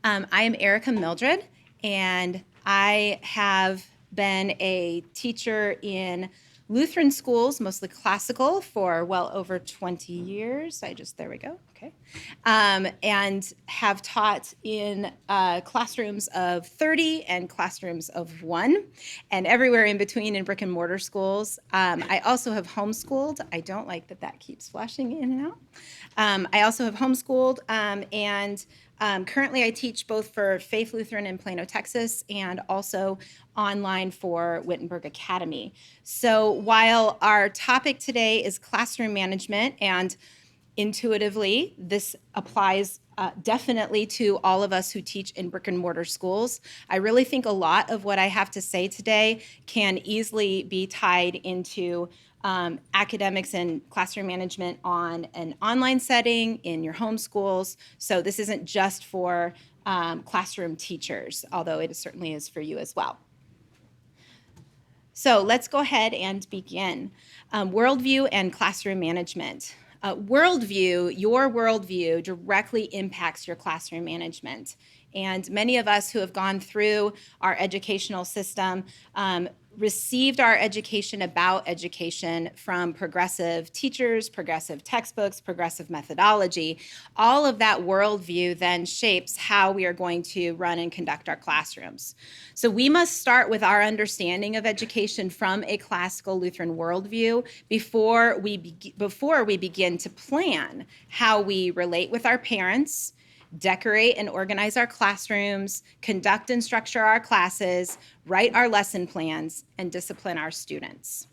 I am Erika Mildred, and I have been a teacher in Lutheran schools, mostly classical, for well over 20 years. There we go, okay. And have taught in classrooms of 30 and classrooms of 1, and everywhere in between in brick and mortar schools. I also have homeschooled. I don't like that that keeps flashing in and out. I also have homeschooled, and currently I teach both for Faith Lutheran in Plano, Texas, and also online for Wittenberg Academy. So while our topic today is classroom management, and intuitively this applies definitely to all of us who teach in brick and mortar schools, I really think a lot of what I have to say today can easily be tied into academics and classroom management on an online setting in your home schools. So this isn't just for classroom teachers, although it certainly is for you as well. So let's go ahead and begin. Worldview and classroom management. Worldview, your worldview directly impacts your classroom management. And many of us who have gone through our educational system received our education about education from progressive teachers, progressive textbooks, progressive methodology. All of that worldview then shapes how we are going to run and conduct our classrooms. So we must start with our understanding of education from a classical Lutheran worldview before we begin to plan how we relate with our parents, decorate and organize our classrooms, conduct and structure our classes, write our lesson plans, and discipline our students.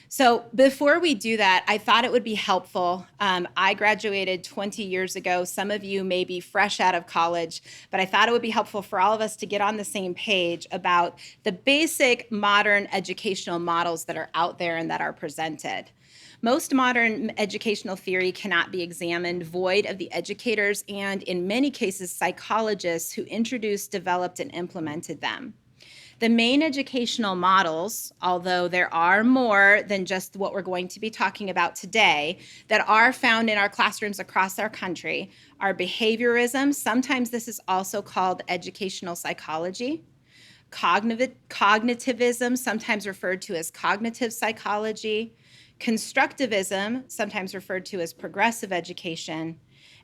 So before we do that, I thought it would be helpful. I graduated 20 years ago. Some of you may be fresh out of college, but I thought it would be helpful for all of us to get on the same page about the basic modern educational models that are out there and that are presented. Most modern educational theory cannot be examined void of the educators and, in many cases, psychologists who introduced, developed, and implemented them. The main educational models, although there are more than just what we're going to be talking about today, that are found in our classrooms across our country, are behaviorism. Sometimes this is also called educational psychology. Cognitivism, sometimes referred to as cognitive psychology. Constructivism, sometimes referred to as progressive education,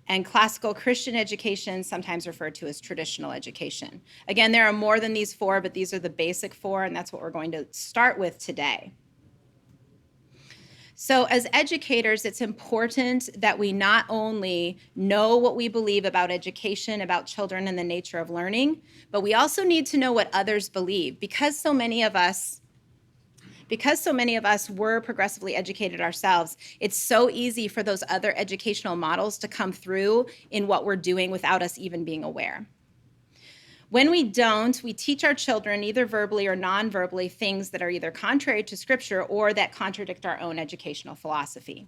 and classical Christian education, sometimes referred to as traditional education. Again, there are more than these 4, but these are the basic 4, and that's what we're going to start with today. So as educators, it's important that we not only know what we believe about education, about children and the nature of learning, but we also need to know what others believe. Because so many of us were progressively educated ourselves, it's so easy for those other educational models to come through in what we're doing without us even being aware. When we don't, we teach our children, either verbally or non-verbally, things that are either contrary to Scripture or that contradict our own educational philosophy.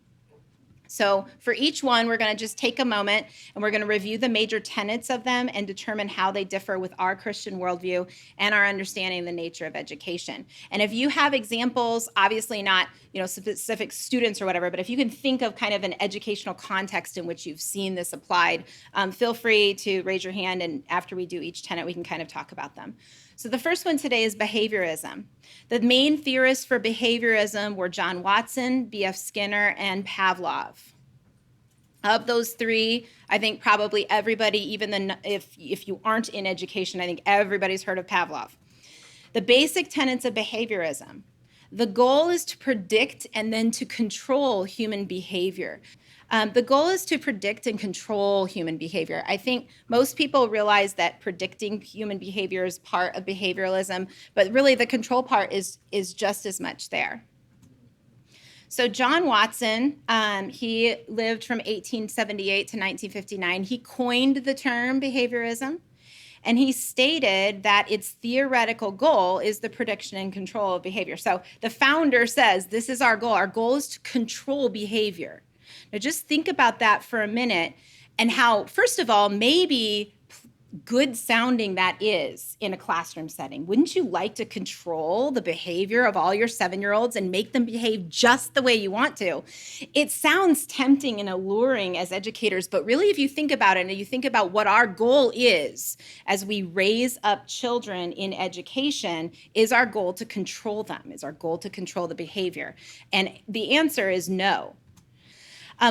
So for each one, we're going to just take a moment and we're going to review the major tenets of them and determine how they differ with our Christian worldview and our understanding of the nature of education. And if you have examples, obviously not, specific students or whatever, but if you can think of kind of an educational context in which you've seen this applied, feel free to raise your hand, and after we do each tenet, we can kind of talk about them. So the first one today is behaviorism. The main theorists for behaviorism were John Watson, B.F. Skinner, and Pavlov. Of those 3, I think probably everybody, even if you aren't in education, I think everybody's heard of Pavlov. The basic tenets of behaviorism. The goal is to predict and then to control human behavior. The goal is to predict and control human behavior. I think most people realize that predicting human behavior is part of behavioralism, but really the control part is just as much there. So John Watson, he lived from 1878 to 1959. He coined the term behaviorism, and he stated that its theoretical goal is the prediction and control of behavior. So the founder says, this is our goal. Our goal is to control behavior. Now just think about that for a minute, and how, first of all, maybe good sounding that is in a classroom setting? Wouldn't you like to control the behavior of all your 7-year-olds and make them behave just the way you want to? It sounds tempting and alluring as educators, but really if you think about it and you think about what our goal is as we raise up children in education, is our goal to control them? Is our goal to control the behavior? And the answer is no.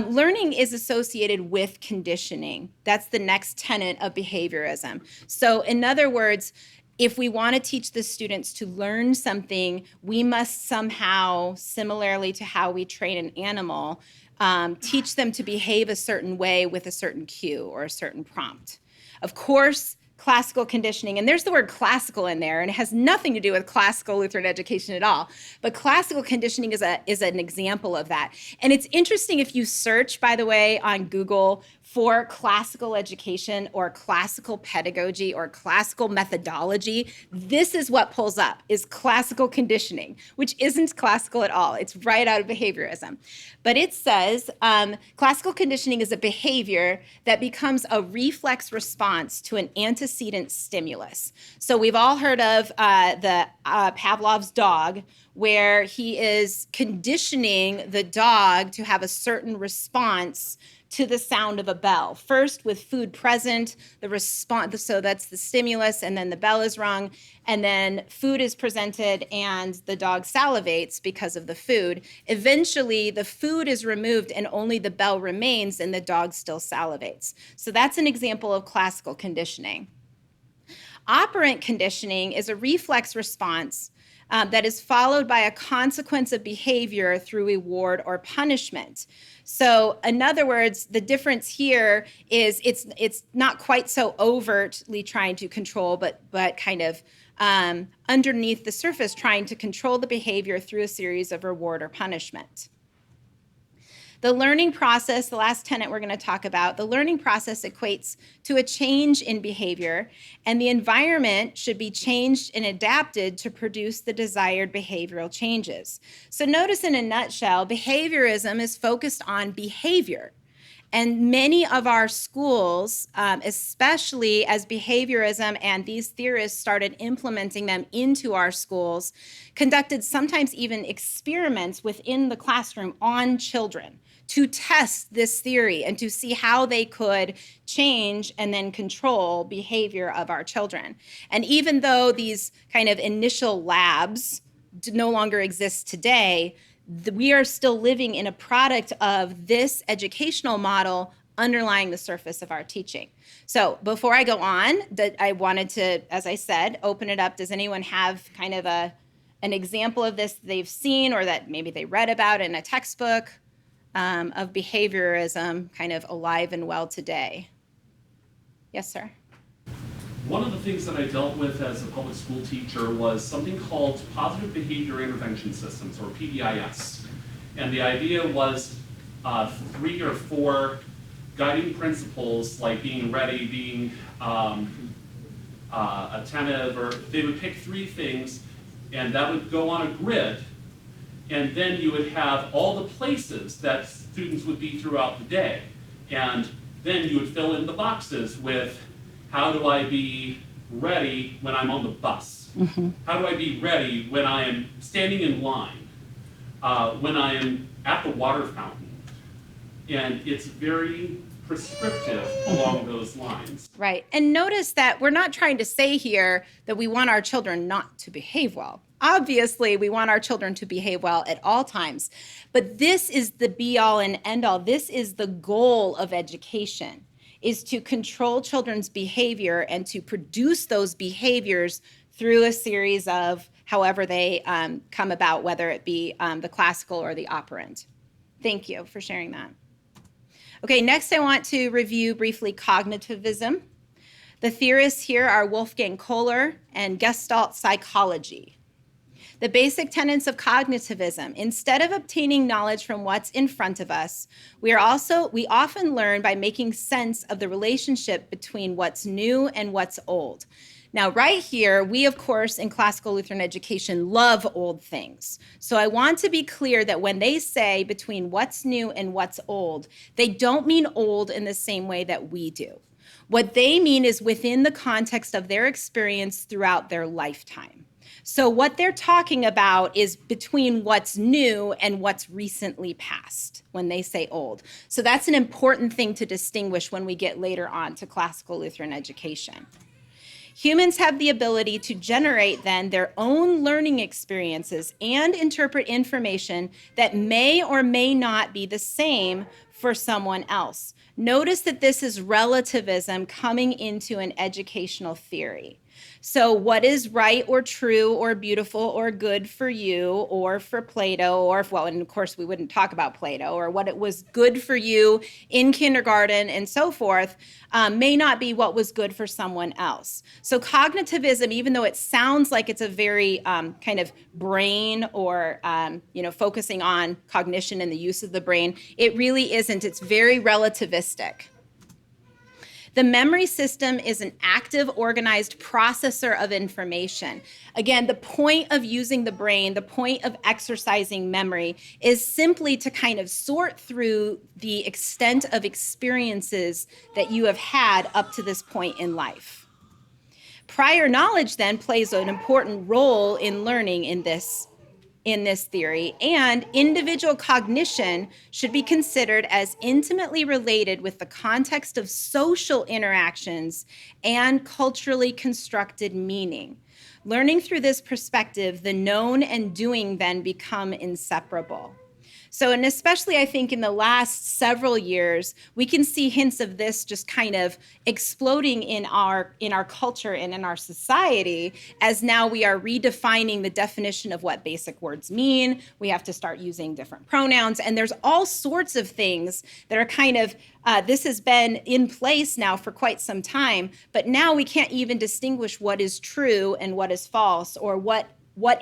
Learning is associated with conditioning. That's the next tenet of behaviorism. So in other words, if we want to teach the students to learn something, we must somehow, similarly to how we train an animal, teach them to behave a certain way with a certain cue or a certain prompt. Of course, classical conditioning, and there's the word classical in there, and it has nothing to do with classical Lutheran education at all, but classical conditioning is an example of that. And it's interesting if you search, by the way, on Google for classical education or classical pedagogy or classical methodology, this is what pulls up, is classical conditioning, which isn't classical at all. It's right out of behaviorism. But it says classical conditioning is a behavior that becomes a reflex response to an antecedent stimulus. So we've all heard of the Pavlov's dog, where he is conditioning the dog to have a certain response to the sound of a bell. First with food present, the response, so that's the stimulus, and then the bell is rung, and then food is presented and the dog salivates because of the food. Eventually the food is removed and only the bell remains and the dog still salivates. So that's an example of classical conditioning. Operant conditioning is a reflex response that is followed by a consequence of behavior through reward or punishment. So in other words, the difference here is it's not quite so overtly trying to control, but kind of underneath the surface trying to control the behavior through a series of reward or punishment. The learning process, the last tenet we're going to talk about, the learning process equates to a change in behavior, and the environment should be changed and adapted to produce the desired behavioral changes. So notice in a nutshell, behaviorism is focused on behavior. And many of our schools, especially as behaviorism and these theorists started implementing them into our schools, conducted sometimes even experiments within the classroom on children to test this theory and to see how they could change and then control behavior of our children. And even though these kind of initial labs no longer exist today, we are still living in a product of this educational model underlying the surface of our teaching. So before I go on, I wanted to, as I said, open it up. Does anyone have kind of an example of this they've seen or that maybe they read about in a textbook of behaviorism kind of alive and well today? Yes, sir. One of the things that I dealt with as a public school teacher was something called Positive Behavior Intervention Systems, or PBIS. And the idea was 3 or 4 guiding principles, like being ready, being attentive, or they would pick 3 things, and that would go on a grid. And then you would have all the places that students would be throughout the day. And then you would fill in the boxes with, how do I be ready when I'm on the bus? Mm-hmm. How do I be ready when I am standing in line? When I am at the water fountain? And it's very prescriptive along those lines. Right. And notice that we're not trying to say here that we want our children not to behave well. Obviously, we want our children to behave well at all times. But this is the be-all and end-all. This is the goal of education, is to control children's behavior and to produce those behaviors through a series of however they come about, whether it be the classical or the operant. Thank you for sharing that. Okay, next I want to review briefly cognitivism. The theorists here are Wolfgang Kohler and Gestalt psychology. The basic tenets of cognitivism: instead of obtaining knowledge from what's in front of us, we often learn by making sense of the relationship between what's new and what's old. Now, right here, we, of course, in classical Lutheran education, love old things. So I want to be clear that when they say between what's new and what's old, they don't mean old in the same way that we do. What they mean is within the context of their experience throughout their lifetime. So what they're talking about is between what's new and what's recently passed when they say old. So that's an important thing to distinguish when we get later on to classical Lutheran education. Humans have the ability to generate then their own learning experiences and interpret information that may or may not be the same for someone else. Notice that this is relativism coming into an educational theory. So what is right or true or beautiful or good for you or for Plato or, well, and of course we wouldn't talk about Plato, or what it was good for you in kindergarten and so forth, may not be what was good for someone else. So cognitivism, even though it sounds like it's a very kind of brain or, focusing on cognition and the use of the brain, it really isn't. It's very relativistic. The memory system is an active, organized processor of information. Again, the point of using the brain, the point of exercising memory is simply to kind of sort through the extent of experiences that you have had up to this point in life. Prior knowledge then plays an important role in learning in this theory, and individual cognition should be considered as intimately related with the context of social interactions and culturally constructed meaning. Learning through this perspective, the known and doing then become inseparable. So, and especially I think in the last several years, we can see hints of this just kind of exploding in our culture and in our society, as now we are redefining the definition of what basic words mean. We have to start using different pronouns, and there's all sorts of things that are kind of, this has been in place now for quite some time, but now we can't even distinguish what is true and what is false, or what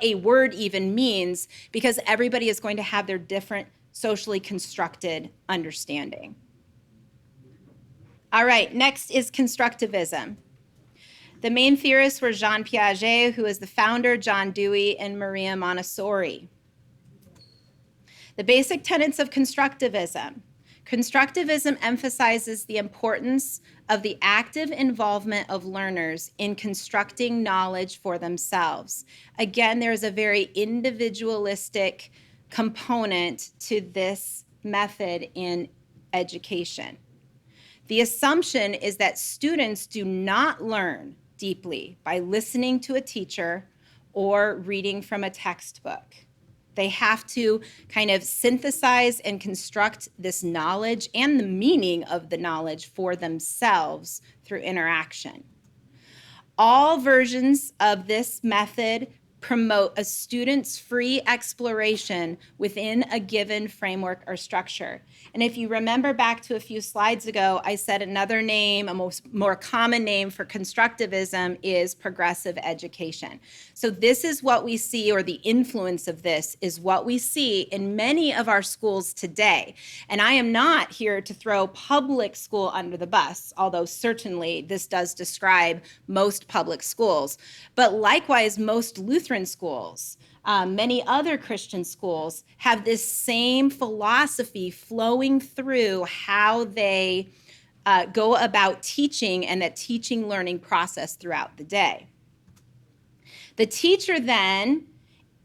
a word even means, because everybody is going to have their different socially constructed understanding. All right, next is Constructivism. The main theorists were Jean Piaget, who is the founder, John Dewey, and Maria Montessori. The basic tenets of Constructivism. Constructivism emphasizes the importance of the active involvement of learners in constructing knowledge for themselves. Again, there's a very individualistic component to this method in education. The assumption is that students do not learn deeply by listening to a teacher or reading from a textbook. They have to kind of synthesize and construct this knowledge and the meaning of the knowledge for themselves through interaction. All versions of this method promote a student's free exploration within a given framework or structure. And if you remember back to a few slides ago, I said another name, a more common name for constructivism is progressive education. So this is what we see, or the influence of this is what we see in many of our schools today. And I am not here to throw public school under the bus, although certainly this does describe most public schools. But likewise, most Lutheran schools, many other Christian schools have this same philosophy flowing through how they go about teaching and that teaching learning process throughout the day. The teacher then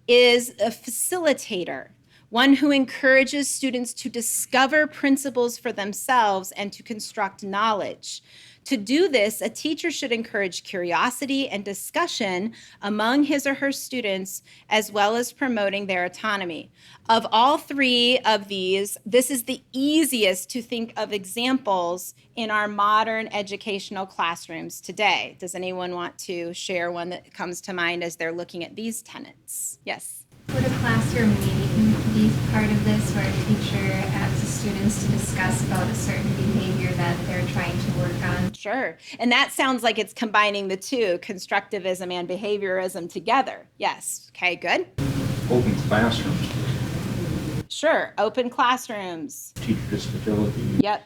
is a facilitator, one who encourages students to discover principles for themselves and to construct knowledge. To do this, a teacher should encourage curiosity and discussion among his or her students, as well as promoting their autonomy. Of all three of these, this is the easiest to think of examples in our modern educational classrooms today. Does anyone want to share one that comes to mind as they're looking at these tenets? Yes. Would a classroom meeting be part of this, where a teacher asks the students to discuss about a certain behavior that they're trying to work on? Sure. And that sounds like it's combining the two, constructivism and behaviorism together. Yes. Okay, good. Open classrooms. Sure. Open classrooms. Teacher disability. Yep.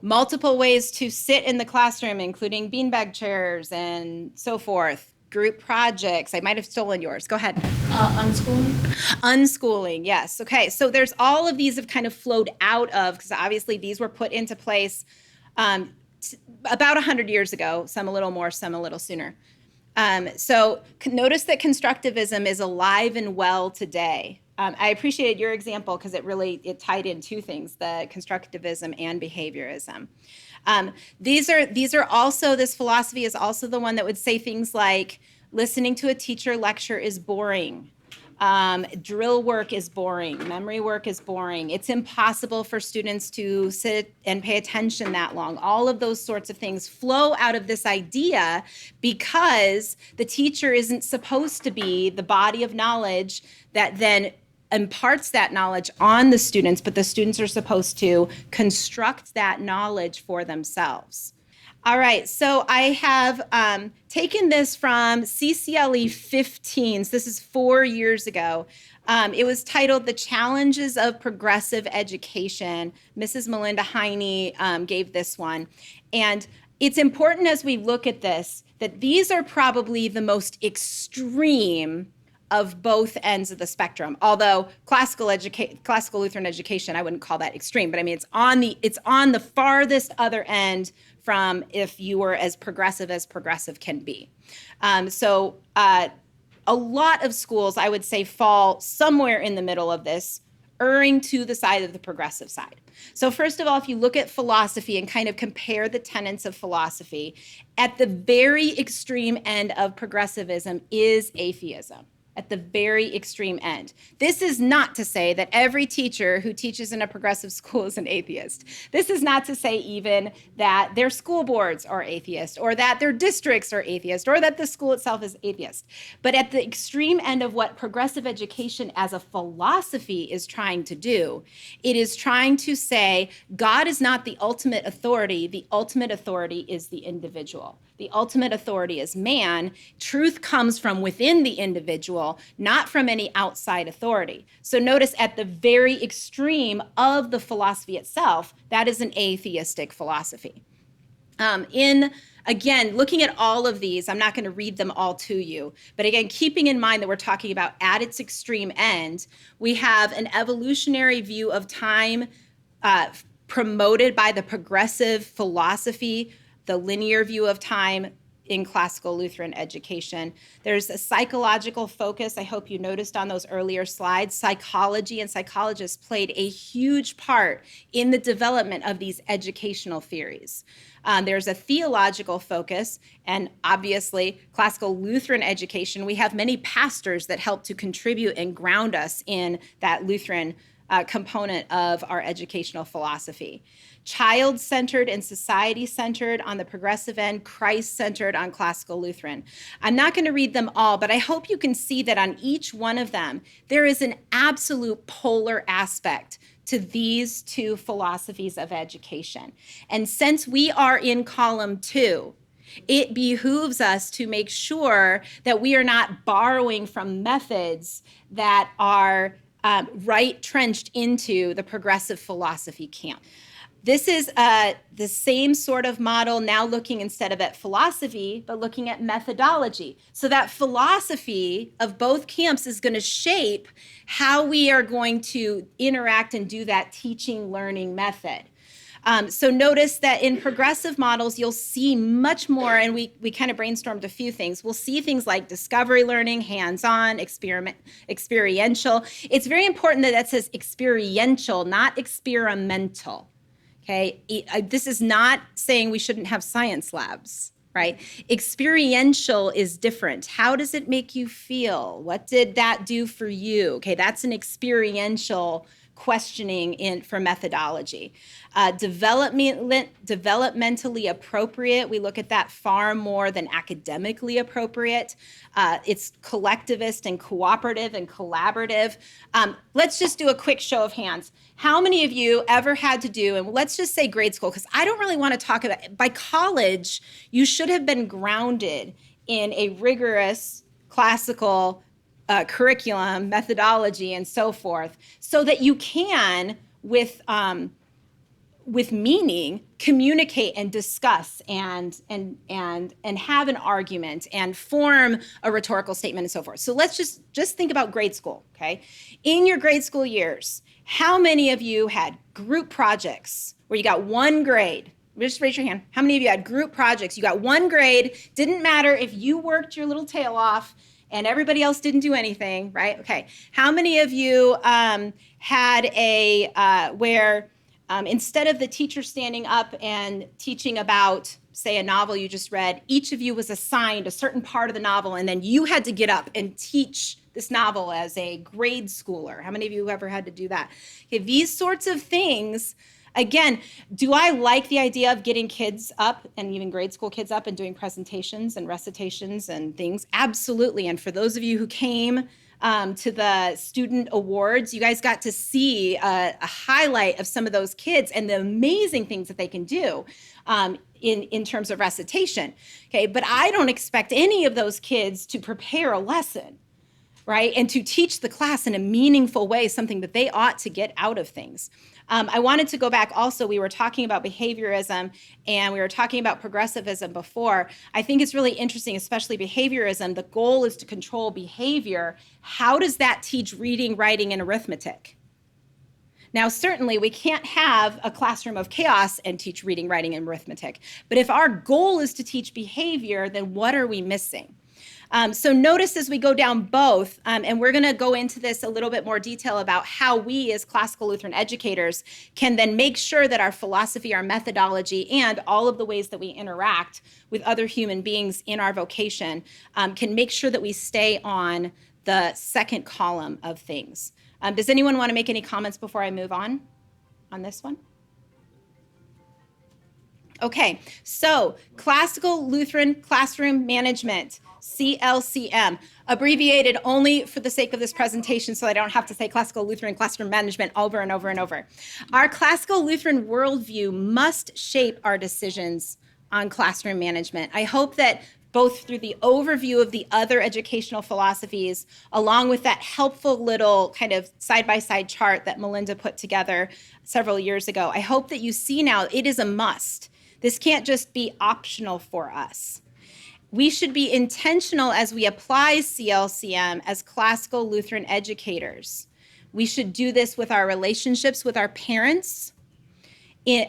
Multiple ways to sit in the classroom, including beanbag chairs and so forth. Group projects. I might have stolen yours. Go ahead. Unschooling? Unschooling, yes. Okay, so there's all of these have kind of flowed out of, because obviously these were put into place about 100 years ago, some a little more, some a little sooner. So notice that constructivism is alive and well today. I appreciated your example because it tied in two things, the constructivism and behaviorism. This philosophy is also the one that would say things like listening to a teacher lecture is boring. Drill work is boring. Memory work is boring. It's impossible for students to sit and pay attention that long. All of those sorts of things flow out of this idea because the teacher isn't supposed to be the body of knowledge that then imparts that knowledge on the students, but the students are supposed to construct that knowledge for themselves. All right, so I have taken this from CCLE 15. So this is 4 years ago. It was titled The Challenges of Progressive Education. Mrs. Melinda Heine gave this one. And it's important as we look at this that these are probably the most extreme of both ends of the spectrum. Although classical Lutheran education, I wouldn't call that extreme, but I mean it's on the farthest other end from if you were as progressive can be. So a lot of schools, I would say, fall somewhere in the middle of this, erring to the side of the progressive side. So first of all, if you look at philosophy and kind of compare the tenets of philosophy, at the very extreme end of progressivism is atheism. At the very extreme end. This is not to say that every teacher who teaches in a progressive school is an atheist. This is not to say even that their school boards are atheist or that their districts are atheist or that the school itself is atheist. But at the extreme end of what progressive education as a philosophy is trying to do, it is trying to say God is not the ultimate authority. The ultimate authority is the individual. The ultimate authority is man. Truth comes from within the individual, not from any outside authority. So notice at the very extreme of the philosophy itself, that is an atheistic philosophy. Again, looking at all of these, I'm not going to read them all to you, but again, keeping in mind that we're talking about at its extreme end, we have an evolutionary view of time promoted by the progressive philosophy, the linear view of time in classical Lutheran education. There's a psychological focus. I hope you noticed on those earlier slides. Psychology and psychologists played a huge part in the development of these educational theories. There's a theological focus, and obviously classical Lutheran education, we have many pastors that help to contribute and ground us in that Lutheran component of our educational philosophy. Child-centered and society-centered on the progressive end, Christ-centered on classical Lutheran. I'm not going to read them all, but I hope you can see that on each one of them, there is an absolute polar aspect to these two philosophies of education. And since we are in column 2, it behooves us to make sure that we are not borrowing from methods that are right trenched into the progressive philosophy camp. This is the same sort of model now looking instead of at philosophy, but looking at methodology. So that philosophy of both camps is going to shape how we are going to interact and do that teaching learning method. So notice that in progressive models, you'll see much more, and we kind of brainstormed a few things. We'll see things like discovery learning, hands-on, experiential. It's very important that says experiential, not experimental. Okay, this is not saying we shouldn't have science labs, right? Experiential is different. How does it make you feel? What did that do for you? Okay, that's an experiential questioning for methodology. Developmentally appropriate, we look at that far more than academically appropriate. It's collectivist and cooperative and collaborative. Let's just do a quick show of hands. How many of you ever had to do, and let's just say grade school, because I don't really want to talk about it. By college, you should have been grounded in a rigorous classical curriculum, methodology, and so forth, so that you can, with meaning, communicate and discuss and have an argument and form a rhetorical statement and so forth. So let's just think about grade school, okay? In your grade school years, how many of you had group projects where you got one grade? Just raise your hand. How many of you had group projects? You got one grade. Didn't matter if you worked your little tail off and everybody else didn't do anything, right? Okay. How many of you had where instead of the teacher standing up and teaching about, say, a novel you just read, each of you was assigned a certain part of the novel, and then you had to get up and teach this novel as a grade schooler? How many of you ever had to do that? Okay, these sorts of things. Again, do I like the idea of getting kids up, and even grade school kids up, and doing presentations and recitations and things? Absolutely. And for those of you who came to the student awards, you guys got to see a highlight of some of those kids and the amazing things that they can do in terms of recitation. Okay, but I don't expect any of those kids to prepare a lesson, right? And to teach the class in a meaningful way, something that they ought to get out of things. I wanted to go back also, we were talking about behaviorism and we were talking about progressivism before. I think it's really interesting, especially behaviorism. The goal is to control behavior. How does that teach reading, writing, and arithmetic? Now, certainly we can't have a classroom of chaos and teach reading, writing, and arithmetic. But if our goal is to teach behavior, then what are we missing? So notice as we go down both, and we're going to go into this a little bit more detail about how we as classical Lutheran educators can then make sure that our philosophy, our methodology, and all of the ways that we interact with other human beings in our vocation can make sure that we stay on the second column of things. Does anyone want to make any comments before I move on this one? Okay, so classical Lutheran classroom management, CLCM, abbreviated only for the sake of this presentation so I don't have to say classical Lutheran classroom management over and over and over. Our classical Lutheran worldview must shape our decisions on classroom management. I hope that both through the overview of the other educational philosophies, along with that helpful little kind of side-by-side chart that Melinda put together several years ago, I hope that you see now it is a must. This can't just be optional for us. We should be intentional as we apply CLCM as classical Lutheran educators. We should do this with our relationships with our parents,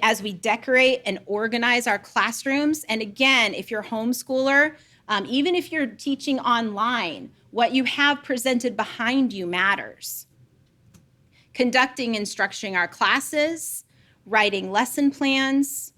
as we decorate and organize our classrooms. And again, if you're a homeschooler, even if you're teaching online, what you have presented behind you matters. Conducting and structuring our classes, writing lesson plans,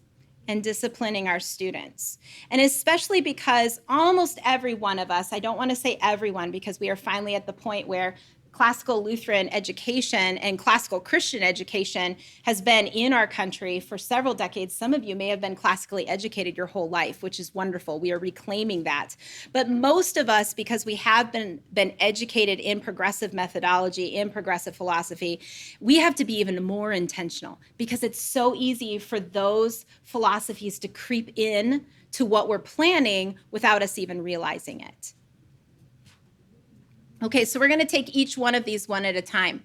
and disciplining our students. And especially because almost every one of us, I don't want to say everyone because we are finally at the point where classical Lutheran education and classical Christian education has been in our country for several decades. Some of you may have been classically educated your whole life, which is wonderful. We are reclaiming that. But most of us, because we have been educated in progressive methodology, in progressive philosophy, we have to be even more intentional because it's so easy for those philosophies to creep in to what we're planning without us even realizing it. Okay, so we're going to take each one of these one at a time.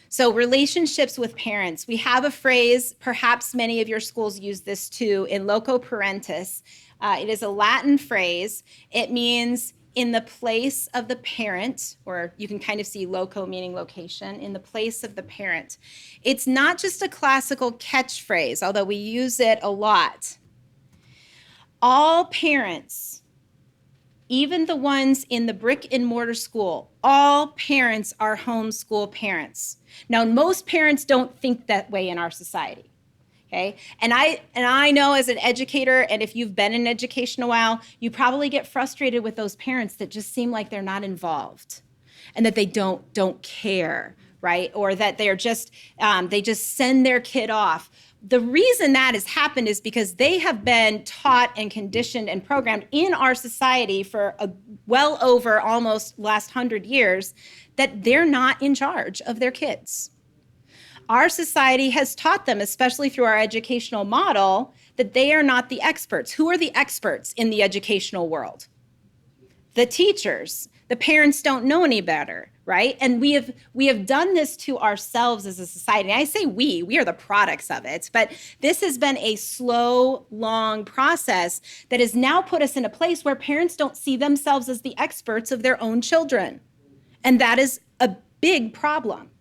So relationships with parents. We have a phrase, perhaps many of your schools use this too, in loco parentis. It is a Latin phrase. It means in the place of the parent, or you can kind of see loco meaning location, in the place of the parent. It's not just a classical catchphrase, although we use it a lot. All parents, even the ones in the brick and mortar school, all parents are homeschool parents. Now, most parents don't think that way in our society, okay? And I know as an educator, and if you've been in education a while, you probably get frustrated with those parents that just seem like they're not involved and that they don't care, right? Or that they're just, they just send their kid off. The reason that has happened is because they have been taught and conditioned and programmed in our society for well over almost last 100 years that they're not in charge of their kids. Our society has taught them, especially through our educational model, that they are not the experts. Who are the experts in the educational world? The teachers. The parents don't know any better, right? And we have done this to ourselves as a society. And I say we are the products of it, but this has been a slow, long process that has now put us in a place where parents don't see themselves as the experts of their own children. And that is a big problem.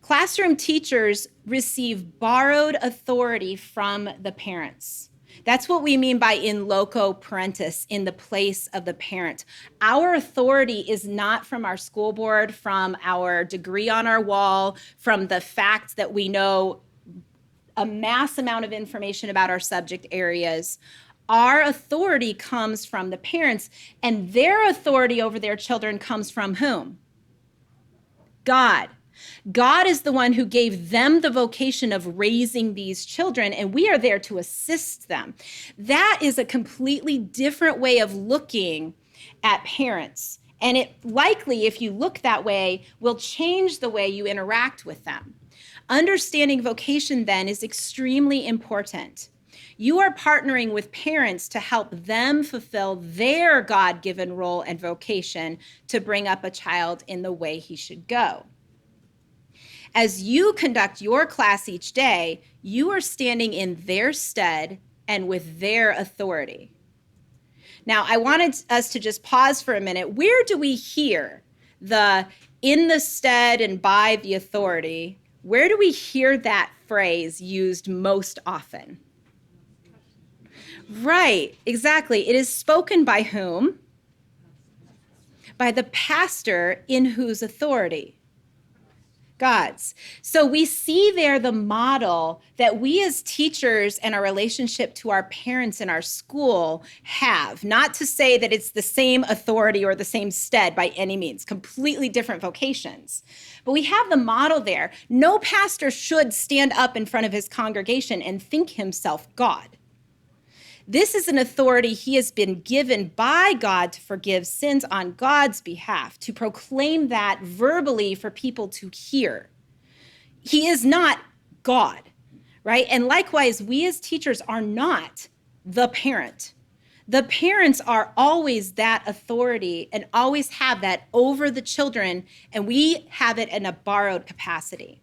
Classroom teachers receive borrowed authority from the parents. That's what we mean by in loco parentis, in the place of the parent. Our authority is not from our school board, from our degree on our wall, from the fact that we know a mass amount of information about our subject areas. Our authority comes from the parents, and their authority over their children comes from whom? God. God is the one who gave them the vocation of raising these children, and we are there to assist them. That is a completely different way of looking at parents. And it likely, if you look that way, will change the way you interact with them. Understanding vocation, then, is extremely important. You are partnering with parents to help them fulfill their God-given role and vocation to bring up a child in the way he should go. As you conduct your class each day, you are standing in their stead and with their authority. Now, I wanted us to just pause for a minute. Where do we hear the in the stead and by the authority? Where do we hear that phrase used most often? Right, exactly. It is spoken by whom? By the pastor, in whose authority? God's. So we see there the model that we as teachers and our relationship to our parents in our school have. Not to say that it's the same authority or the same stead by any means, completely different vocations. But we have the model there. No pastor should stand up in front of his congregation and think himself God. This is an authority he has been given by God to forgive sins on God's behalf, to proclaim that verbally for people to hear. He is not God, right? And likewise, we as teachers are not the parent. The parents are always that authority and always have that over the children, and we have it in a borrowed capacity.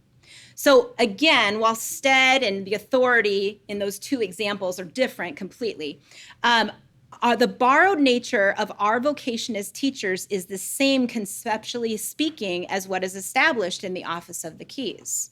So again, while stead and the authority in those two examples are different completely, the borrowed nature of our vocation as teachers is the same, conceptually speaking, as what is established in the office of the keys.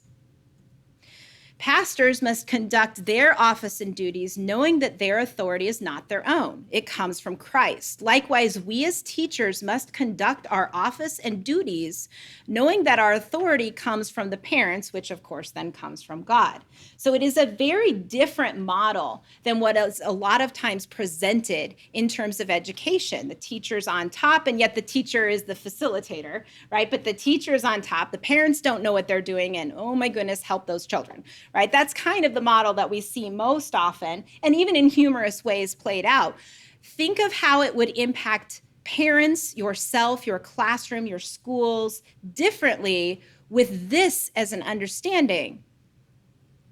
Pastors must conduct their office and duties knowing that their authority is not their own. It comes from Christ. Likewise, we as teachers must conduct our office and duties knowing that our authority comes from the parents, which of course then comes from God. So it is a very different model than what is a lot of times presented in terms of education. The teacher's on top, and yet the teacher is the facilitator, right? But the teacher's on top, the parents don't know what they're doing, and oh my goodness, help those children. Right? That's kind of the model that we see most often, and even in humorous ways played out. Think of how it would impact parents, yourself, your classroom, your schools differently with this as an understanding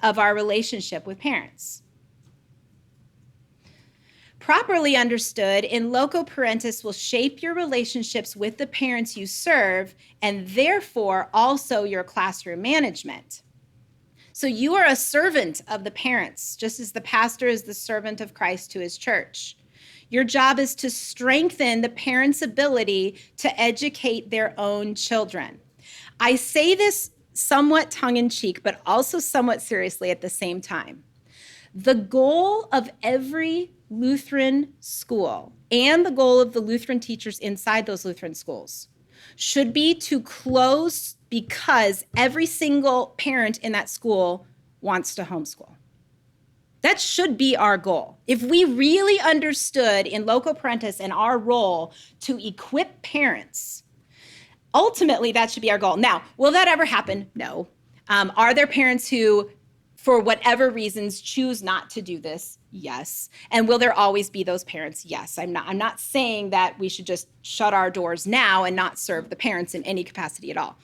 of our relationship with parents. Properly understood, in loco parentis will shape your relationships with the parents you serve, and therefore also your classroom management. So you are a servant of the parents, just as the pastor is the servant of Christ to his church. Your job is to strengthen the parents' ability to educate their own children. I say this somewhat tongue-in-cheek, but also somewhat seriously at the same time. The goal of every Lutheran school and the goal of the Lutheran teachers inside those Lutheran schools should be to close because every single parent in that school wants to homeschool. That should be our goal. If we really understood in loco parentis and our role to equip parents, ultimately that should be our goal. Now, will that ever happen? No. Are there parents who, for whatever reasons, choose not to do this? Yes. And will there always be those parents? Yes. I'm not saying that we should just shut our doors now and not serve the parents in any capacity at all.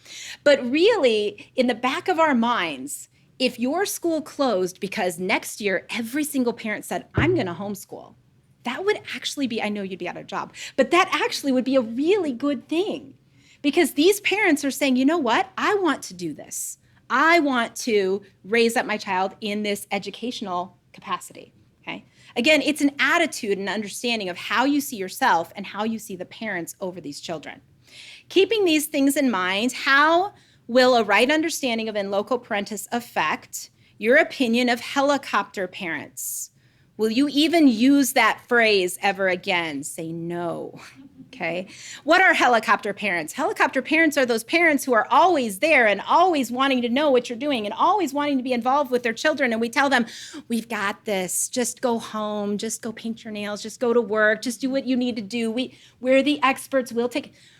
But really, in the back of our minds, if your school closed because next year every single parent said, I'm going to homeschool, that would actually be, I know you'd be out of a job, but that actually would be a really good thing. Because these parents are saying, you know what? I want to do this. I want to raise up my child in this educational capacity. Okay. Again, it's an attitude and understanding of how you see yourself and how you see the parents over these children. Keeping these things in mind, how Will a right understanding of in loco parentis affect your opinion of helicopter parents? Will you even use that phrase ever again? Say no. Okay. What are helicopter parents? Helicopter parents are those parents who are always there and always wanting to know what you're doing and always wanting to be involved with their children. And we tell them, we've got this. Just go home. Just go paint your nails. Just go to work. Just do what you need to do. We're the experts.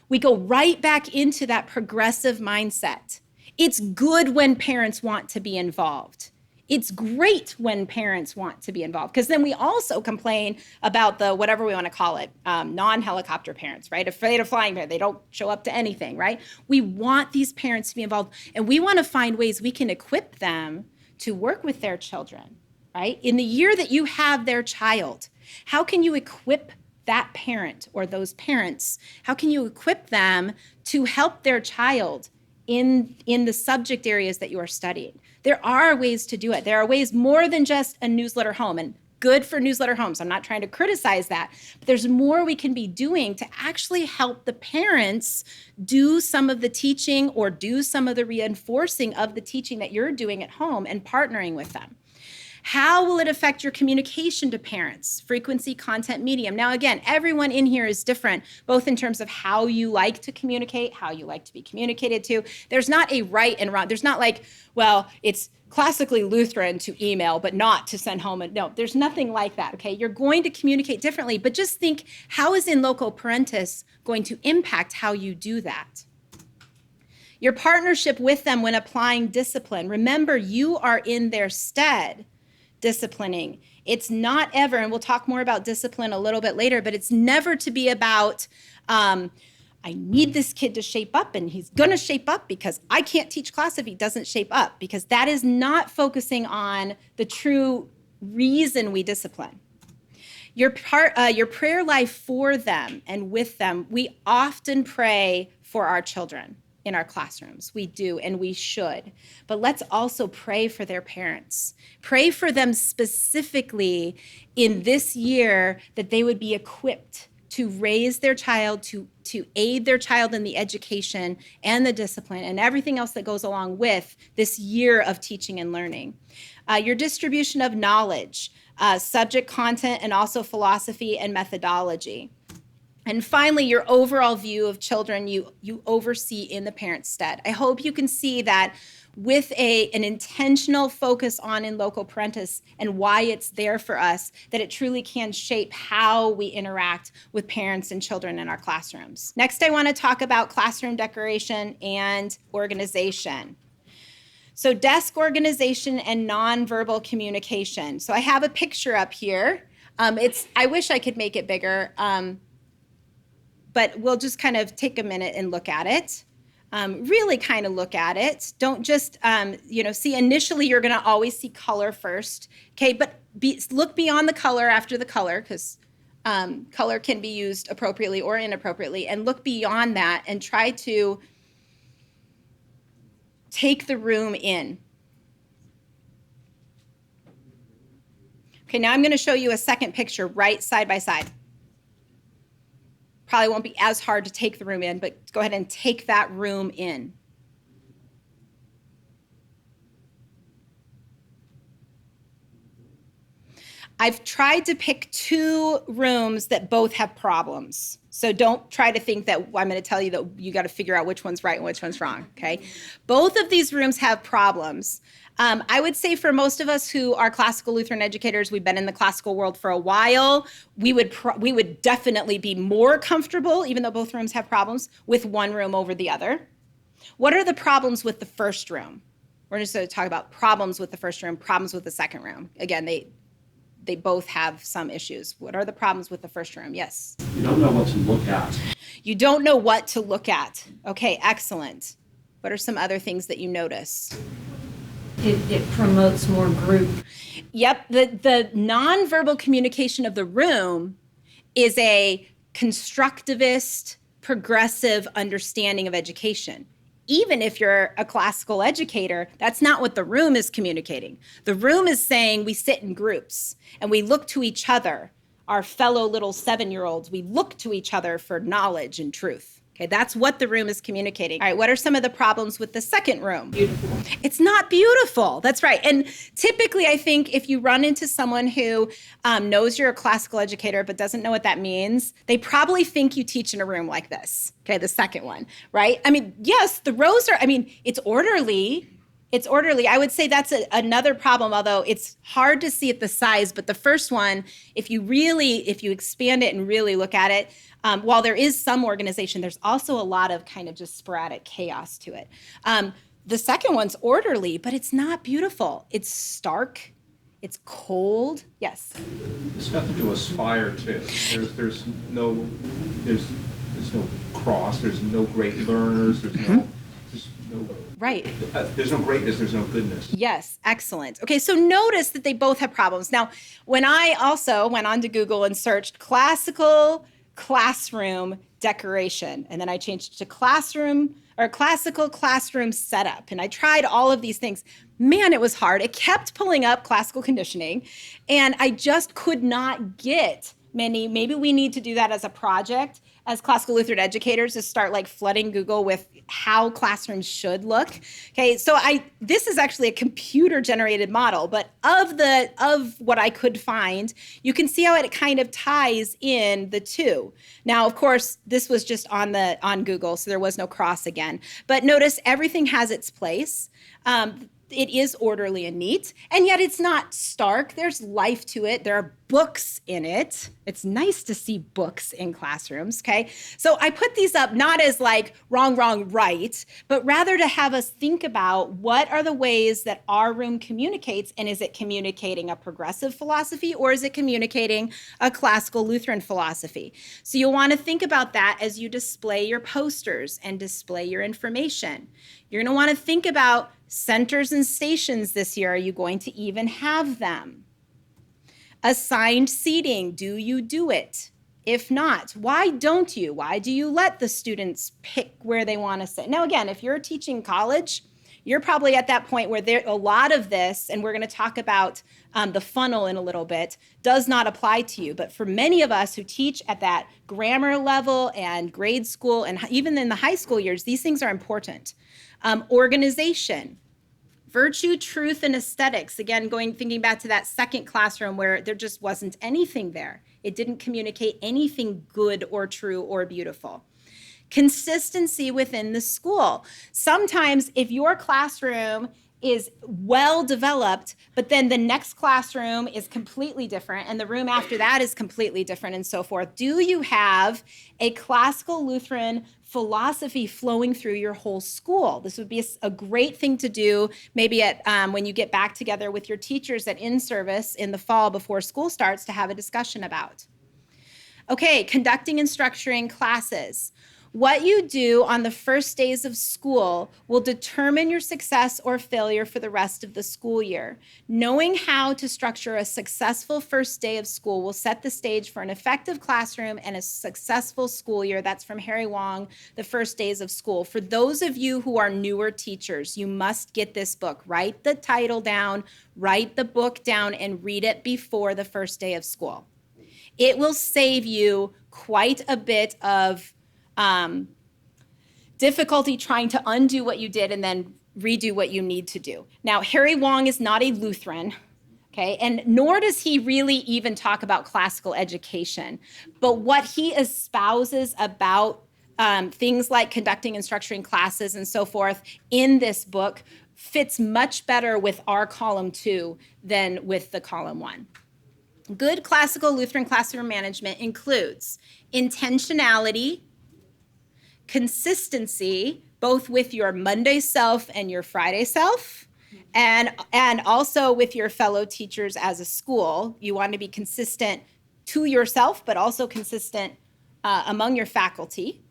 We go right back into that progressive mindset. It's good when parents want to be involved. It's great when parents want to be involved, because then we also complain about the, whatever we want to call it, non-helicopter parents, right? Afraid of flying, they don't show up to anything, right? We want these parents to be involved, and we want to find ways we can equip them to work with their children, right? In the year that you have their child, how can you equip that parent or those parents? How can you equip them to help their child in the subject areas that you are studying? There are ways to do it. There are ways more than just a newsletter home, and good for newsletter homes. I'm not trying to criticize that, but there's more we can be doing to actually help the parents do some of the teaching or do some of the reinforcing of the teaching that you're doing at home and partnering with them. How will it affect your communication to parents? Frequency, content, medium. Now, again, everyone in here is different, both in terms of how you like to communicate, how you like to be communicated to. There's not a right and wrong. There's not like, well, it's classically Lutheran to email, but not to send home. No, there's nothing like that, okay? You're going to communicate differently, but just think, how is in loco parentis going to impact how you do that? Your partnership with them when applying discipline. Remember, you are in their stead. Disciplining. It's not ever, and we'll talk more about discipline a little bit later, but it's never to be about, I need this kid to shape up, and he's going to shape up because I can't teach class if he doesn't shape up, because that is not focusing on the true reason we discipline. Your prayer life for them and with them, we often pray for our children in our classrooms. We do, and we should. But let's also pray for their parents. Pray for them specifically in this year that they would be equipped to raise their child, to aid their child in the education and the discipline and everything else that goes along with this year of teaching and learning. Your distribution of knowledge, subject content, and also philosophy and methodology. And finally, your overall view of children you oversee in the parent's stead. I hope you can see that with an intentional focus on in loco parentis and why it's there for us, that it truly can shape how we interact with parents and children in our classrooms. Next, I want to talk about classroom decoration and organization. So desk organization and nonverbal communication. So I have a picture up here. I wish I could make it bigger. But we'll just kind of take a minute and look at it. Really kind of look at it. Don't just, see, initially you're going to always see color first. Okay, but look beyond the color after the color, because color can be used appropriately or inappropriately, and look beyond that and try to take the room in. Okay, now I'm going to show you a second picture right side by side. Probably won't be as hard to take the room in, but go ahead and take that room in. I've tried to pick two rooms that both have problems. So don't try to think that I'm going to tell you that you got to figure out which one's right and which one's wrong, okay? Both of these rooms have problems. I would say for most of us who are classical Lutheran educators, we've been in the classical world for a while, we would definitely be more comfortable, even though both rooms have problems, with one room over the other. What are the problems with the first room? We're just going to talk about problems with the first room, problems with the second room. Again, they both have some issues. What are the problems with the first room? Yes? You don't know what to look at. You don't know what to look at. Okay, excellent. What are some other things that you notice? It promotes more group. Yep, the nonverbal communication of the room is a constructivist, progressive understanding of education. Even if you're a classical educator, that's not what the room is communicating. The room is saying we sit in groups and we look to each other, our fellow little 7-year-olds, we look to each other for knowledge and truth. Okay, that's what the room is communicating. All right, what are some of the problems with the second room? Beautiful. It's not beautiful. That's right. And typically, I think if you run into someone who knows you're a classical educator but doesn't know what that means, they probably think you teach in a room like this. Okay, the second one, right? I mean, yes, the rows are, it's orderly. It's orderly. I would say that's another problem, although it's hard to see at the size. But the first one, if you expand it and really look at it, while there is some organization, there's also a lot of kind of just sporadic chaos to it. The second one's orderly, but it's not beautiful. It's stark. It's cold. Yes. There's nothing to aspire to. There's no cross. There's no great learners. There's no Right. There's no greatness. There's no goodness. Yes, excellent. Okay, so notice that they both have problems. Now, when I also went on to Google and searched classical classroom decoration, and then I changed it to classical classroom setup, and I tried all of these things. Man, it was hard. It kept pulling up classical conditioning, and I just could not get many. Maybe we need to do that as a project as classical Lutheran educators, is start like flooding Google with how classrooms should look. Okay, so this is actually a computer generated model, but of what I could find, you can see how it kind of ties in the two. Now, of course, this was just on Google, so there was no cross again. But notice everything has its place. It is orderly and neat, and yet it's not stark. There's life to it. There are books in it. It's nice to see books in classrooms, okay? So I put these up not as like wrong, right, but rather to have us think about what are the ways that our room communicates, and is it communicating a progressive philosophy or is it communicating a classical Lutheran philosophy? So you'll want to think about that as you display your posters and display your information. You're going to want to think about centers and stations this year. Are you going to even have them? Assigned seating, do you do it? If not, why don't you? Why do you let the students pick where they want to sit? Now, again, if you're teaching college, you're probably at that point where a lot of this, and we're going to talk about the funnel in a little bit, does not apply to you. But for many of us who teach at that grammar level and grade school, and even in the high school years, these things are important. Organization, virtue, truth, and aesthetics. Again, thinking back to that second classroom where there just wasn't anything there. It didn't communicate anything good or true or beautiful. Consistency within the school. Sometimes if your classroom is well developed, but then the next classroom is completely different and the room after that is completely different and so forth, do you have a classical Lutheran philosophy flowing through your whole school? This would be a great thing to do maybe at when you get back together with your teachers at in-service in the fall before school starts to have a discussion about. Okay, conducting and structuring classes. What you do on the first days of school will determine your success or failure for the rest of the school year. Knowing how to structure a successful first day of school will set the stage for an effective classroom and a successful school year. That's from Harry Wong, The First Days of School. For those of you who are newer teachers, you must get this book. Write the title down, write the book down, and read it before the first day of school. It will save you quite a bit of difficulty trying to undo what you did and then redo what you need to do. Now, Harry Wong is not a Lutheran, okay, and nor does he really even talk about classical education. But what he espouses about things like conducting and structuring classes and so forth in this book fits much better with our column 2 than with the column 1. Good classical Lutheran classroom management includes intentionality, consistency, both with your Monday self and your Friday self, and also with your fellow teachers as a school. You want to be consistent to yourself, but also consistent among your faculty.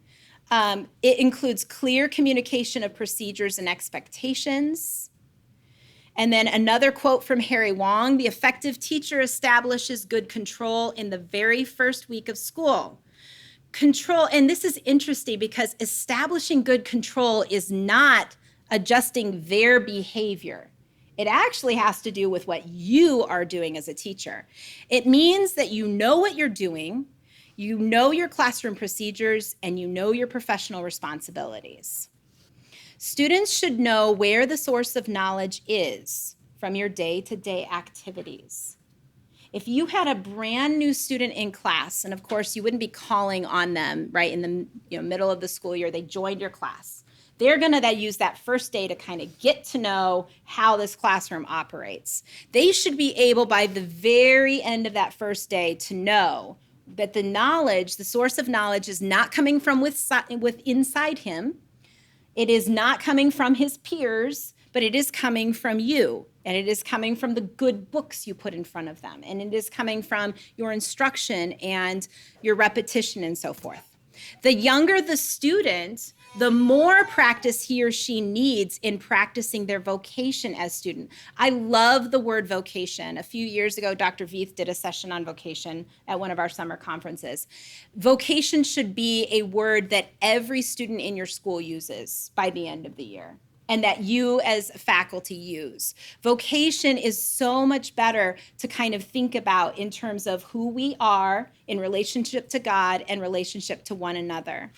It includes clear communication of procedures and expectations. And then another quote from Harry Wong, the effective teacher establishes good control in the very first week of school. Control, and this is interesting because establishing good control is not adjusting their behavior. It actually has to do with what you are doing as a teacher. It means that you know what you're doing, You know your classroom procedures, and you know your professional responsibilities. Students should know where the source of knowledge is from your day-to-day activities. If you had a brand new student in class, and of course you wouldn't be calling on them right in the middle of the school year, they joined your class. They're going to use that first day to kind of get to know how this classroom operates. They should be able by the very end of that first day to know that the knowledge, the source of knowledge, is not coming from with inside him. It is not coming from his peers, but it is coming from you. And it is coming from the good books you put in front of them. And it is coming from your instruction and your repetition and so forth. The younger the student, the more practice he or she needs in practicing their vocation as student. I love the word vocation. A few years ago, Dr. Veith did a session on vocation at one of our summer conferences. Vocation should be a word that every student in your school uses by the end of the year, and that you as faculty use. Vocation is so much better to kind of think about in terms of who we are in relationship to God and relationship to one another.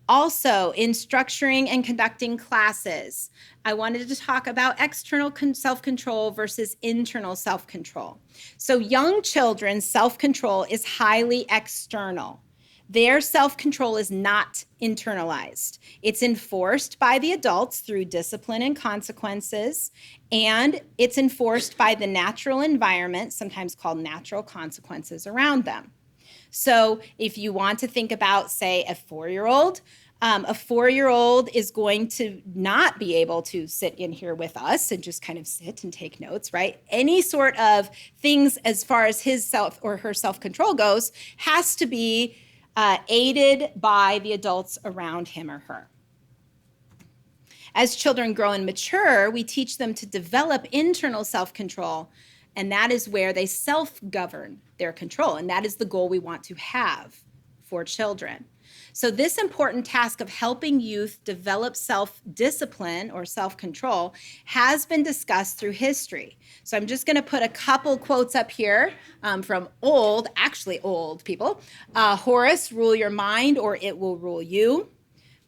Also, in structuring and conducting classes, I wanted to talk about external self-control versus internal self-control. So young children's self-control is highly external. Their self-control is not internalized. It's enforced by the adults through discipline and consequences, and it's enforced by the natural environment, sometimes called natural consequences around them. So if you want to think about, say, a 4-year-old, a 4-year-old is going to not be able to sit in here with us and just kind of sit and take notes, right? Any sort of things as far as his self or her self-control goes has to be aided by the adults around him or her. As children grow and mature, we teach them to develop internal self-control, and that is where they self-govern their control, and that is the goal we want to have for children. So this important task of helping youth develop self-discipline or self-control has been discussed through history. So I'm just going to put a couple quotes up here from old people. Horace, rule your mind or it will rule you.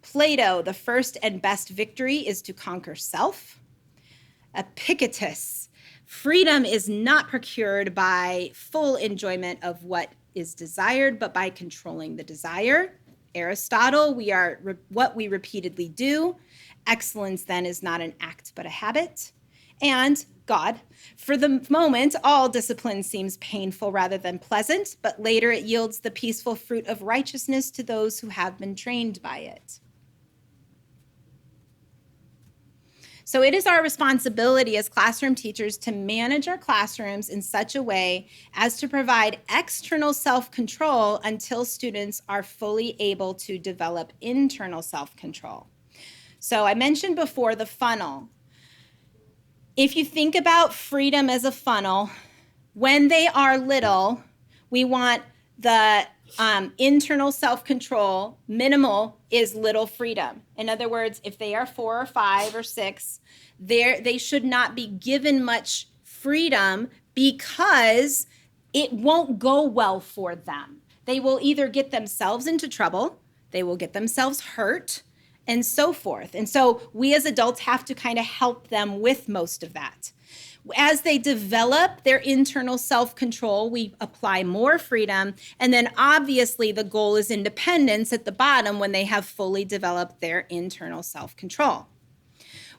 Plato, the first and best victory is to conquer self. Epictetus, freedom is not procured by full enjoyment of what is desired, but by controlling the desire. Aristotle, we are what we repeatedly do. Excellence then is not an act, but a habit. And God, for the moment, all discipline seems painful rather than pleasant, but later it yields the peaceful fruit of righteousness to those who have been trained by it. So it is our responsibility as classroom teachers to manage our classrooms in such a way as to provide external self-control until students are fully able to develop internal self-control. So I mentioned before the funnel. If you think about freedom as a funnel, when they are little, we want the internal self-control, minimal is little freedom. In other words, if they are 4 or 5 or 6, they should not be given much freedom because it won't go well for them. They will either get themselves into trouble, they will get themselves hurt, and so forth. And so we as adults have to kind of help them with most of that. As they develop their internal self-control, we apply more freedom. And then obviously the goal is independence at the bottom when they have fully developed their internal self-control.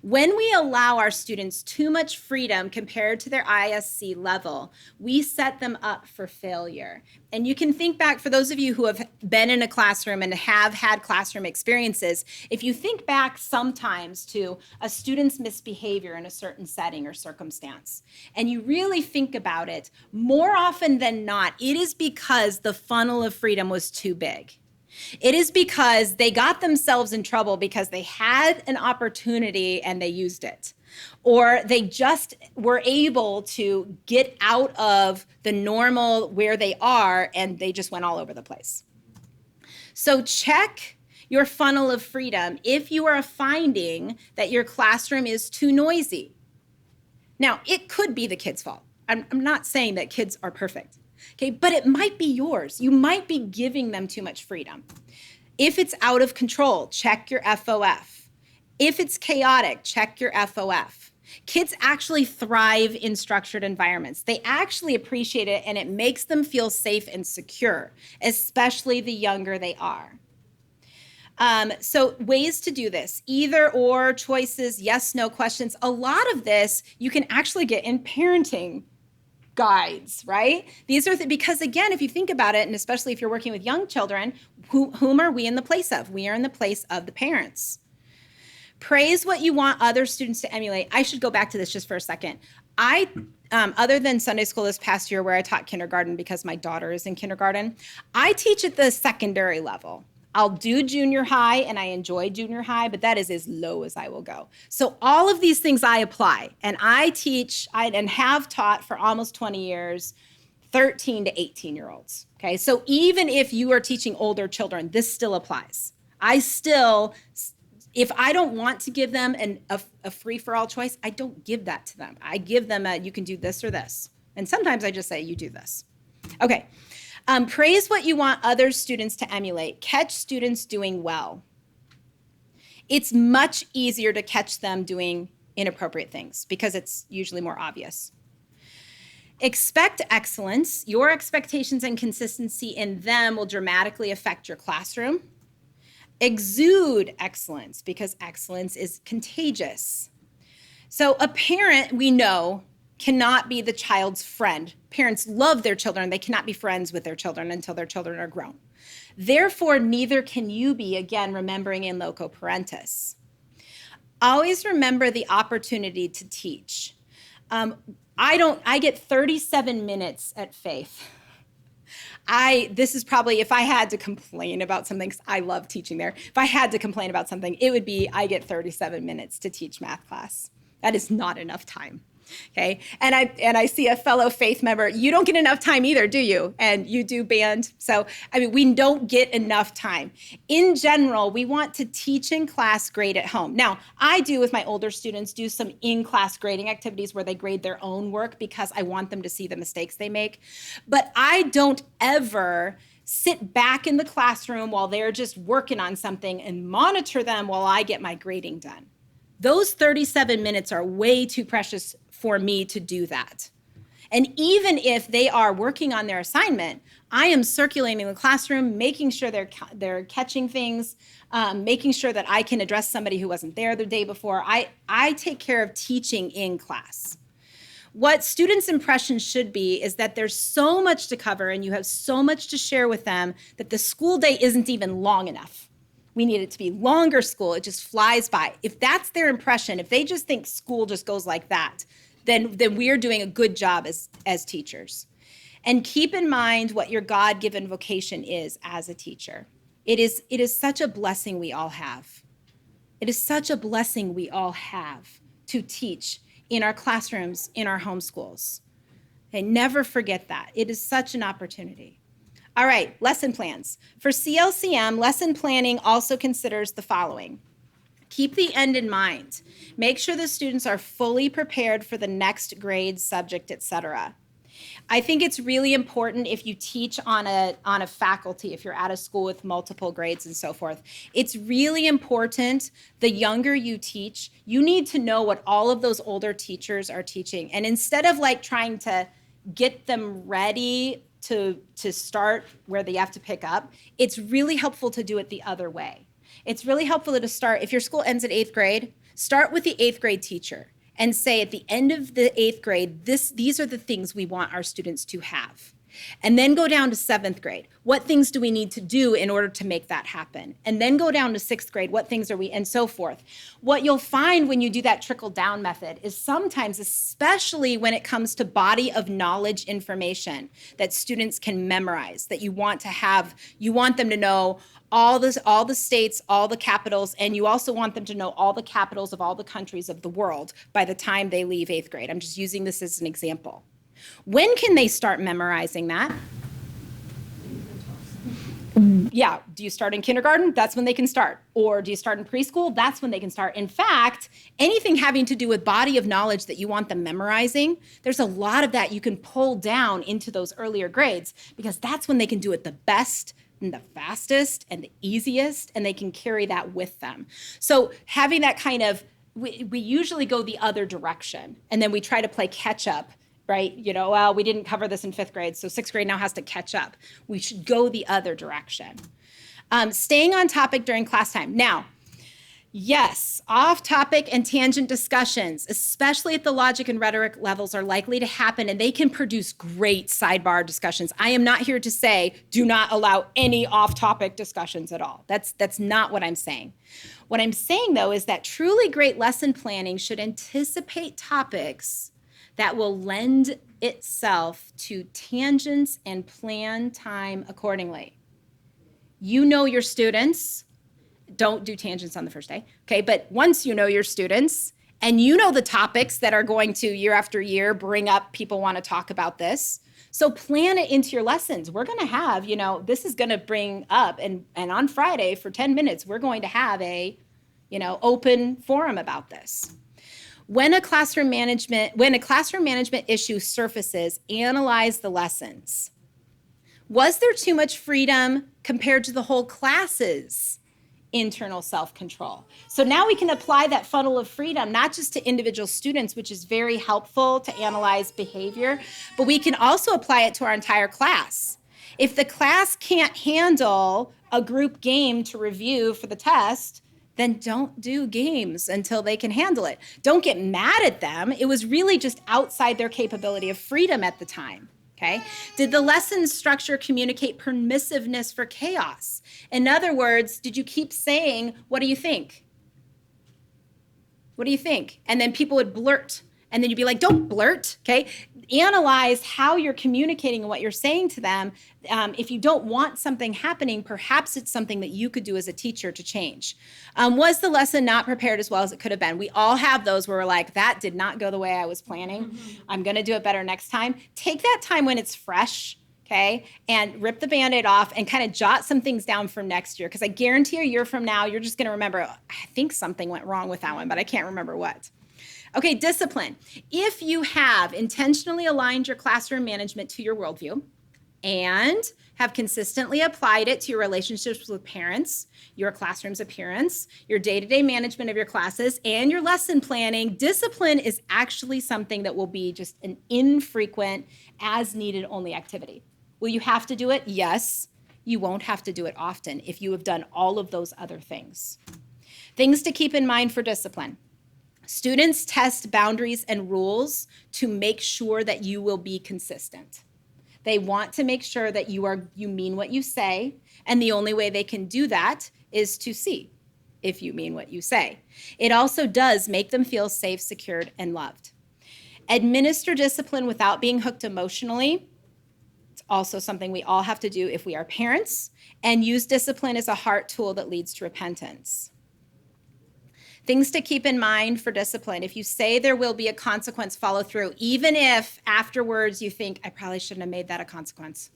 When we allow our students too much freedom compared to their ISC level, we set them up for failure. And you can think back, for those of you who have been in a classroom and have had classroom experiences, if you think back sometimes to a student's misbehavior in a certain setting or circumstance, and you really think about it, more often than not, it is because the funnel of freedom was too big. It is because they got themselves in trouble because they had an opportunity and they used it. Or they just were able to get out of the normal where they are and they just went all over the place. So check your funnel of freedom if you are finding that your classroom is too noisy. Now, it could be the kid's fault. I'm not saying that kids are perfect. Okay, but it might be yours. You might be giving them too much freedom. If it's out of control, check your FOF. If it's chaotic, check your FOF. Kids actually thrive in structured environments. They actually appreciate it, and it makes them feel safe and secure, especially the younger they are. So ways to do this, either or choices, yes, no questions. A lot of this you can actually get in parenting guides, right? These are because again, if you think about it, and especially if you're working with young children, whom are we in the place of? We are in the place of the parents. Praise what you want other students to emulate. I should go back to this just for a second. Other than Sunday school this past year where I taught kindergarten because my daughter is in kindergarten, I teach at the secondary level. I'll do junior high, and I enjoy junior high, but that is as low as I will go. So all of these things I apply, and I teach and have taught for almost 20 years, 13 to 18-year-olds. Okay, so even if you are teaching older children, this still applies. If I don't want to give them a free-for-all choice, I don't give that to them. I give them you can do this or this. And sometimes I just say, you do this. Okay. Praise what you want other students to emulate. Catch students doing well. It's much easier to catch them doing inappropriate things because it's usually more obvious. Expect excellence. Your expectations and consistency in them will dramatically affect your classroom. Exude excellence because excellence is contagious. So a parent, we know, cannot be the child's friend. Parents love their children. They cannot be friends with their children until their children are grown. Therefore, neither can you be, again, remembering in loco parentis. Always remember the opportunity to teach. I get 37 minutes at Faith. This is probably, if I had to complain about something, 'cause I love teaching there. If I had to complain about something, it would be I get 37 minutes to teach math class. That is not enough time. Okay, and I see a fellow Faith member, you don't get enough time either, do you? And you do band. So, we don't get enough time. In general, we want to teach in class, grade at home. Now, I do with my older students do some in-class grading activities where they grade their own work because I want them to see the mistakes they make. But I don't ever sit back in the classroom while they're just working on something and monitor them while I get my grading done. Those 37 minutes are way too precious for me to do that. And even if they are working on their assignment, I am circulating the classroom, making sure they're catching things, making sure that I can address somebody who wasn't there the day before. I take care of teaching in class. What students' impression should be is that there's so much to cover and you have so much to share with them that the school day isn't even long enough. We need it to be longer school. It just flies by. If that's their impression, if they just think school just goes like that, then we are doing a good job as teachers. And keep in mind what your God-given vocation is as a teacher. It is such a blessing we all have. It is such a blessing we all have to teach in our classrooms, in our homeschools. Okay, never forget that. It is such an opportunity. All right, lesson plans. For CLCM, lesson planning also considers the following. Keep the end in mind. Make sure the students are fully prepared for the next grade, subject, etc. I think it's really important if you teach on a faculty, if you're at a school with multiple grades and so forth. It's really important the younger you teach, you need to know what all of those older teachers are teaching. And instead of trying to get them ready to start where they have to pick up, it's really helpful to do it the other way. It's really helpful to start, if your school ends at 8th grade, start with the 8th grade teacher and say at the end of the 8th grade, these are the things we want our students to have. And then go down to 7th grade. What things do we need to do in order to make that happen? And then go down to 6th grade. What things are we, and so forth. What you'll find when you do that trickle down method is sometimes, especially when it comes to body of knowledge information that students can memorize, that you want to have, you want them to know all the states, all the capitals, and you also want them to know all the capitals of all the countries of the world by the time they leave 8th grade. I'm just using this as an example. When can they start memorizing that? Yeah, do you start in kindergarten? That's when they can start. Or do you start in preschool? That's when they can start. In fact, anything having to do with body of knowledge that you want them memorizing, there's a lot of that you can pull down into those earlier grades, because that's when they can do it the best and the fastest and the easiest, and they can carry that with them. So having that kind of, we usually go the other direction, and then we try to play catch up, right? Well, we didn't cover this in 5th grade, so 6th grade now has to catch up. We should go the other direction. Staying on topic during class time. Now, yes, off-topic and tangent discussions, especially at the logic and rhetoric levels, are likely to happen, and they can produce great sidebar discussions. I am not here to say do not allow any off-topic discussions at all. That's not what I'm saying. What I'm saying, though, is that truly great lesson planning should anticipate topics that will lend itself to tangents and plan time accordingly. You know your students. Don't do tangents on the first day, okay? But once you know your students and you know the topics that are going to year after year bring up, people want to talk about this. So plan it into your lessons. We're going to have, this is going to bring up, and on Friday for 10 minutes, we're going to have a, open forum about this. When a classroom management issue surfaces, analyze the lessons. Was there too much freedom compared to the whole class's internal self-control? So now we can apply that funnel of freedom, not just to individual students, which is very helpful to analyze behavior, but we can also apply it to our entire class. If the class can't handle a group game to review for the test, then don't do games until they can handle it. Don't get mad at them. It was really just outside their capability of freedom at the time. Okay. Did the lesson structure communicate permissiveness for chaos? In other words, did you keep saying, what do you think? What do you think? And then people would blurt, and then you'd be like, don't blurt, okay? Analyze how you're communicating and what you're saying to them. If you don't want something happening, perhaps it's something that you could do as a teacher to change. Was the lesson not prepared as well as it could have been? We all have those where we're like, that did not go the way I was planning. I'm gonna do it better next time. Take that time when it's fresh, okay? And rip the Band-Aid off and kind of jot some things down for next year, because I guarantee a year from now, you're just gonna remember, I think something went wrong with that one, but I can't remember what. Okay, discipline. If you have intentionally aligned your classroom management to your worldview and have consistently applied it to your relationships with parents, your classroom's appearance, your day-to-day management of your classes, and your lesson planning, discipline is actually something that will be just an infrequent, as-needed only activity. Will you have to do it? Yes. You won't have to do it often if you have done all of those other things. Things to keep in mind for discipline. Students test boundaries and rules to make sure that you will be consistent. They want to make sure that you mean what you say, and the only way they can do that is to see if you mean what you say. It also does make them feel safe, secured, and loved. Administer discipline without being hooked emotionally. It's also something we all have to do if we are parents, and use discipline as a heart tool that leads to repentance. Things to keep in mind for discipline. If you say there will be a consequence, follow through, even if afterwards you think, I probably shouldn't have made that a consequence.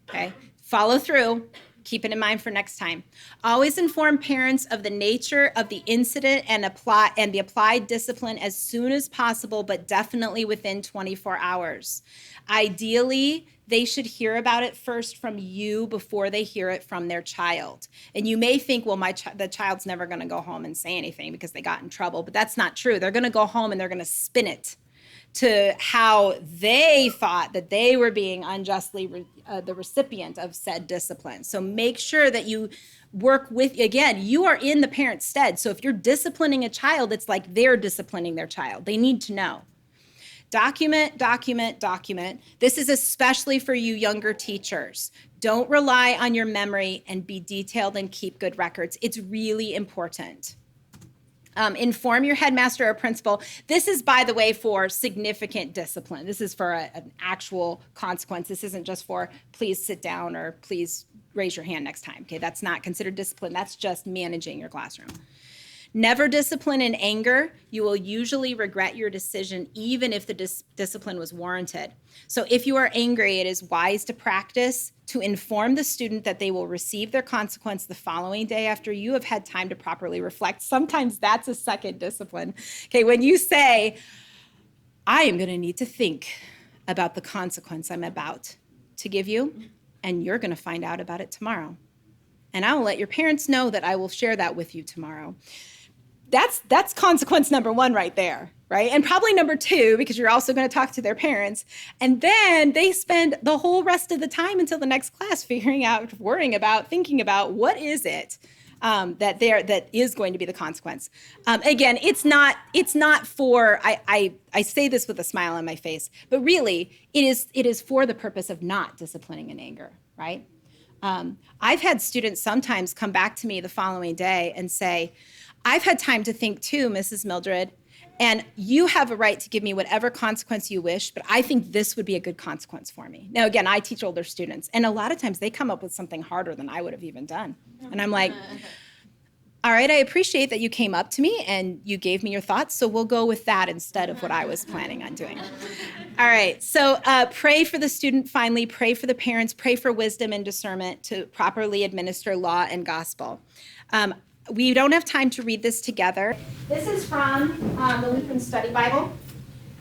Okay? Follow through. Keep it in mind for next time. Always inform parents of the nature of the incident and the applied discipline as soon as possible, but definitely within 24 hours. Ideally, they should hear about it first from you before they hear it from their child. And you may think, well, the child's never going to go home and say anything because they got in trouble, but that's not true. They're going to go home and they're going to spin it to how they thought that they were being unjustly the recipient of said discipline. So make sure that you work with, again, you are in the parent's stead. So if you're disciplining a child, it's like they're disciplining their child. They need to know. Document, document, document. This is especially for you younger teachers. Don't rely on your memory, and be detailed and keep good records. It's really important. Inform your headmaster or principal. This is, by the way, for significant discipline. This is for an actual consequence. This isn't just for please sit down or please raise your hand next time. Okay, that's not considered discipline. That's just managing your classroom. Never discipline in anger. You will usually regret your decision even if the discipline was warranted. So if you are angry, it is wise to practice to inform the student that they will receive their consequence the following day after you have had time to properly reflect. Sometimes that's a second discipline. Okay, when you say, I am going to need to think about the consequence I'm about to give you, and you're going to find out about it tomorrow. And I will let your parents know that I will share that with you tomorrow. That's consequence number one right there, right? And probably number two, because you're also going to talk to their parents. And then they spend the whole rest of the time until the next class figuring out, worrying about, thinking about what is it that is going to be the consequence. Again, it's not for, I say this with a smile on my face, but really it is for the purpose of not disciplining in anger, right? I've had students sometimes come back to me the following day and say, I've had time to think too, Mrs. Mildred, and you have a right to give me whatever consequence you wish, but I think this would be a good consequence for me. Now, again, I teach older students, and a lot of times they come up with something harder than I would have even done. And I'm like, all right, I appreciate that you came up to me and you gave me your thoughts, so we'll go with that instead of what I was planning on doing. All right, so pray for the student finally, pray for the parents, pray for wisdom and discernment to properly administer law and gospel. We don't have time to read this together. This is from the Lutheran Study Bible,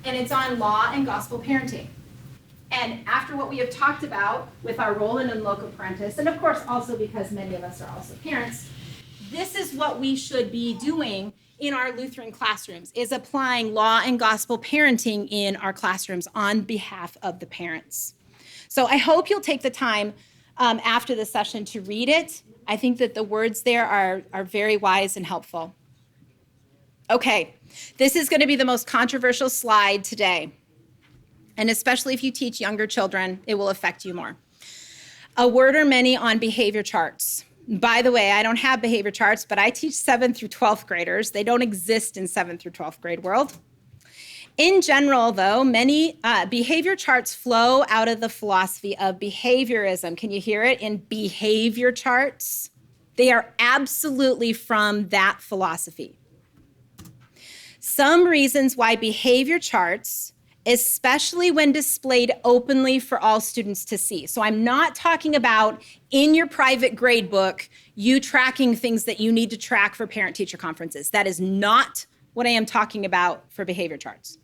and it's on law and gospel parenting. And after what we have talked about with our role in loco parentis, and of course also because many of us are also parents, this is what we should be doing in our Lutheran classrooms, is applying law and gospel parenting in our classrooms on behalf of the parents. So I hope you'll take the time after the session to read it. I think that the words there are very wise and helpful. Okay, this is going to be the most controversial slide today. And especially if you teach younger children, it will affect you more. A word or many on behavior charts. By the way, I don't have behavior charts, but I teach 7th through 12th graders. They don't exist in 7th through 12th grade world. In general, though, many behavior charts flow out of the philosophy of behaviorism. Can you hear it in behavior charts? They are absolutely from that philosophy. Some reasons why behavior charts, especially when displayed openly for all students to see. So I'm not talking about in your private grade book, you tracking things that you need to track for parent-teacher conferences. That is not what I am talking about for behavior charts.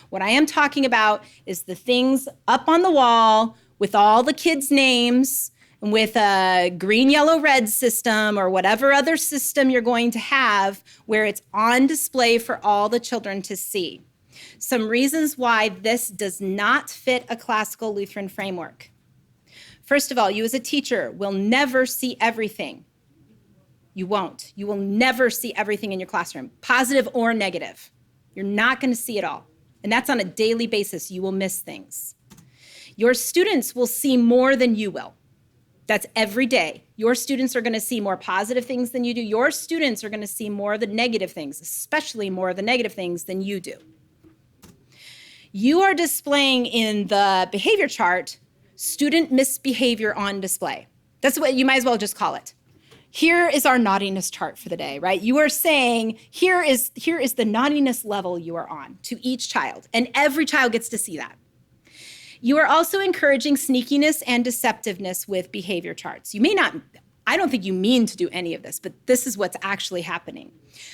What I am talking about is the things up on the wall with all the kids' names and with a green, yellow, red system or whatever other system you're going to have where it's on display for all the children to see. Some reasons why this does not fit a classical Lutheran framework. First of all, you as a teacher will never see everything. You won't. You will never see everything in your classroom, positive or negative. You're not going to see it all. And that's on a daily basis. You will miss things. Your students will see more than you will. That's every day. Your students are going to see more positive things than you do. Your students are going to see more of the negative things, especially more of the negative things than you do. You are displaying in the behavior chart student misbehavior on display. That's what you might as well just call it. Here is our naughtiness chart for the day, right? You are saying, here is the naughtiness level you are on to each child, and every child gets to see that. You are also encouraging sneakiness and deceptiveness with behavior charts. You may not, I don't think you mean to do any of this, but this is what's actually happening.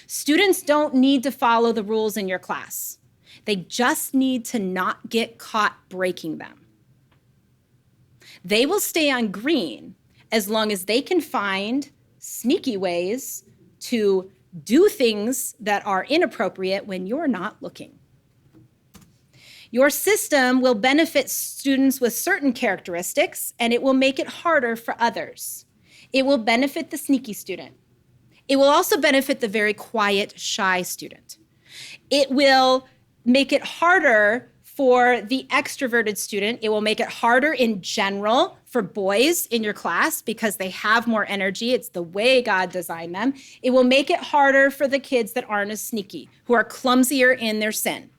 Students don't need to follow the rules in your class. They just need to not get caught breaking them. They will stay on green as long as they can find sneaky ways to do things that are inappropriate when you're not looking. Your system will benefit students with certain characteristics, and it will make it harder for others. It will benefit the sneaky student. It will also benefit the very quiet, shy student. It will make it harder for the extroverted student. It will make it harder in general for boys in your class because they have more energy. It's the way God designed them. It will make it harder for the kids that aren't as sneaky, who are clumsier in their sin.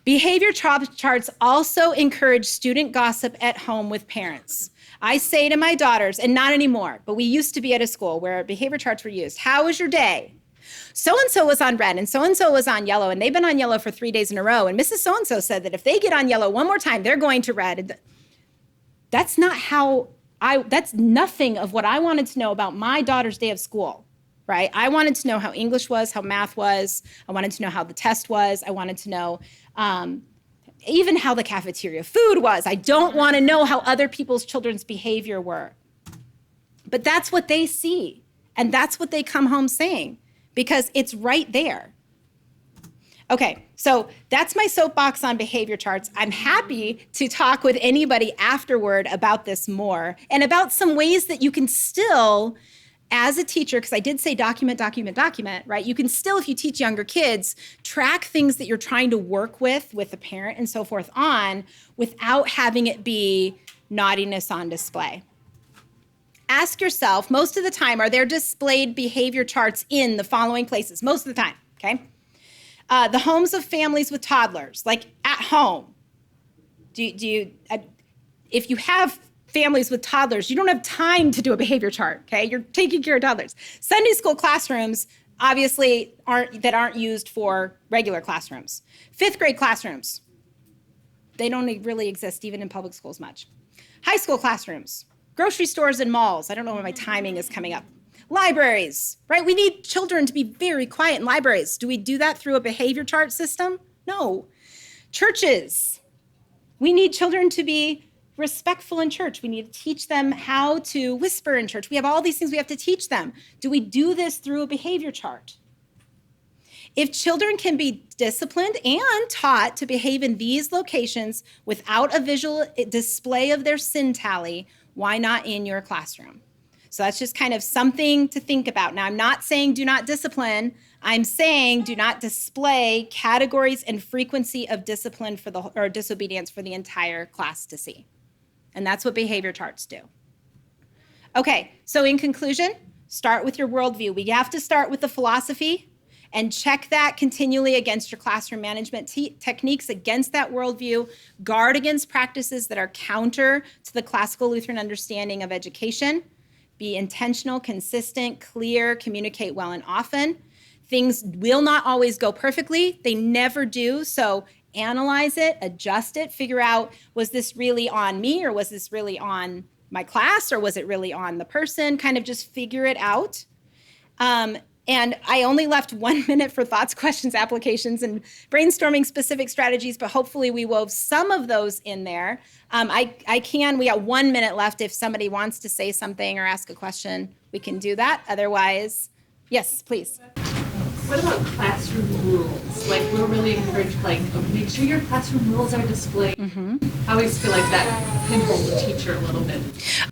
Behavior charts also encourage student gossip at home with parents. I say to my daughters, and not anymore, but we used to be at a school where behavior charts were used. How was your day? So-and-so was on red and so-and-so was on yellow, and they've been on yellow for 3 days in a row. And Mrs. So-and-so said that if they get on yellow one more time, they're going to red. That's nothing of what I wanted to know about my daughter's day of school, right? I wanted to know how English was, how math was. I wanted to know how the test was. I wanted to know even how the cafeteria food was. I don't want to know how other people's children's behavior were. But that's what they see. And that's what they come home saying, because it's right there. Okay, so that's my soapbox on behavior charts. I'm happy to talk with anybody afterward about this more and about some ways that you can still, as a teacher, because I did say document, right? You can still, if you teach younger kids, track things that you're trying to work with the parent and so forth on, without having it be naughtiness on display. Ask yourself, most of the time, are there displayed behavior charts in the following places? Most of the time, okay? The homes of families with toddlers, like at home. If you have families with toddlers, you don't have time to do a behavior chart, okay? You're taking care of toddlers. Sunday school classrooms, obviously, aren't used for regular classrooms. 5th grade classrooms, they don't really exist even in public schools much. High school classrooms, grocery stores and malls. I don't know when my timing is coming up. Libraries, right? We need children to be very quiet in libraries. Do we do that through a behavior chart system? No. Churches, we need children to be respectful in church. We need to teach them how to whisper in church. We have all these things we have to teach them. Do we do this through a behavior chart? If children can be disciplined and taught to behave in these locations without a visual display of their sin tally, why not in your classroom? So that's just kind of something to think about. Now, I'm not saying do not discipline. I'm saying do not display categories and frequency of discipline or disobedience for the entire class to see. And that's what behavior charts do. Okay, so in conclusion, start with your worldview. We have to start with the philosophy and check that continually against your classroom management techniques against that worldview. Guard against practices that are counter to the classical Lutheran understanding of education. Be intentional, consistent, clear, communicate well and often. Things will not always go perfectly. They never do. So analyze it, adjust it, figure out, was this really on me, or was this really on my class, or was it really on the person? Kind of just figure it out. And I only left 1 minute for thoughts, questions, applications, and brainstorming specific strategies, but hopefully we wove some of those in there. We got 1 minute left. If somebody wants to say something or ask a question, we can do that. Otherwise, yes, please. What about classroom rules? Like, we're really encouraged, make sure your classroom rules are displayed. Mm-hmm. I always feel like that pinholes the teacher a little bit.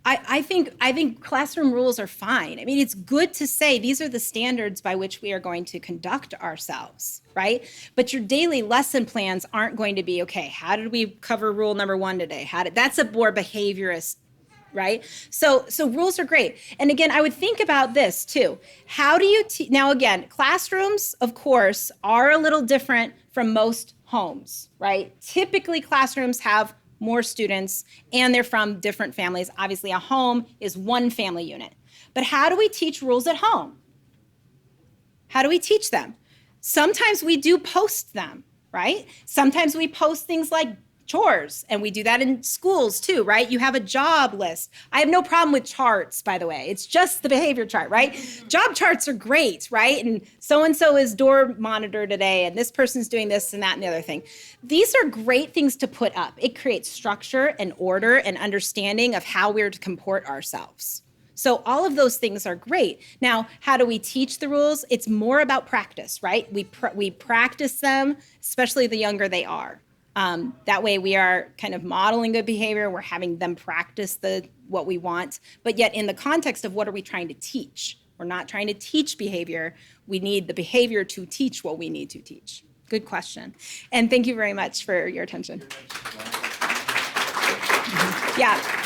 I think classroom rules are fine. I mean, it's good to say these are the standards by which we are going to conduct ourselves, right? But your daily lesson plans aren't going to be, okay, how did we cover rule number 1 today? That's a more behaviorist, right? So rules are great. And again, I would think about this too. How do you now again, classrooms, of course, are a little different from most homes, right? Typically classrooms have more students and they're from different families. Obviously a home is one family unit. But how do we teach rules at home? How do we teach them? Sometimes we do post them, right? Sometimes we post things like chores, and we do that in schools too, right? You have a job list. I have no problem with charts, by the way. It's just the behavior chart, right? Job charts are great, right? And so-and-so is door monitor today, and this person's doing this and that and the other thing. These are great things to put up. It creates structure and order and understanding of how we're to comport ourselves. So all of those things are great. Now, how do we teach the rules? It's more about practice, right? We practice them, especially the younger they are. That way we are kind of modeling good behavior. We're having them practice what we want, but yet in the context of what are we trying to teach? We're not trying to teach behavior. We need the behavior to teach what we need to teach. Good question. And thank you very much for your attention. Yeah.